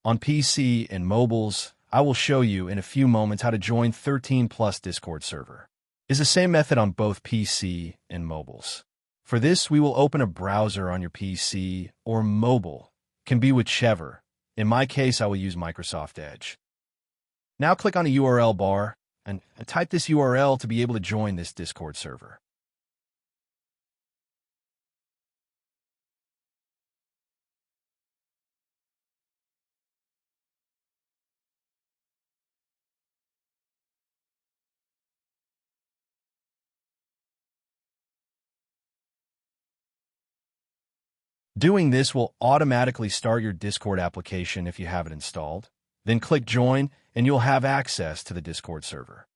On PC and mobiles, I will show you in a few moments how to join 13 Plus Discord server. It's the same method on both PC and mobiles. For this, we will open a browser on your PC or mobile, can be whichever. In my case, I will use Microsoft Edge. Now click on the URL bar and type this URL to be able to join this Discord server. Doing this will automatically start your Discord application if you have it installed. Then click Join, and you'll have access to the Discord server.